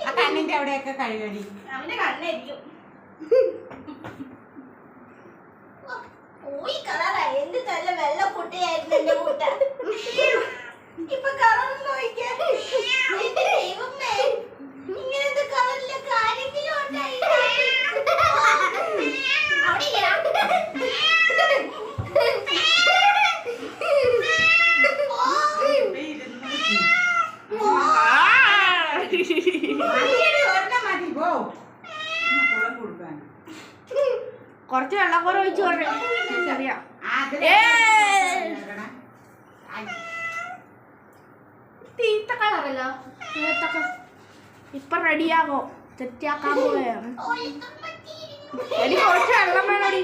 ആ കണ്ണിന്റെ അവിടെയൊക്കെ കഴുകടി. അവന്റെ കണ്ണായിരിക്കും. എന്ത് നല്ല വെള്ള കുട്ടിയായിരുന്നു എന്റെ കൂട്ട. ഇപ്പൊ കളർ നോക്കിയാ ഇങ്ങനത്തെ കളറിലെ കാര്യത്തിലും ഉണ്ടായി. കുറച്ച് വെള്ളക്കുറ ഒഴിച്ചു തീറ്റ കളറല്ലോ ഇപ്പൊ റെഡിയാകോ തെറ്റിയാക്കാൻ പോവുകയാണ്. എനിക്ക് കുറച്ച് വെള്ളം വേണോടി.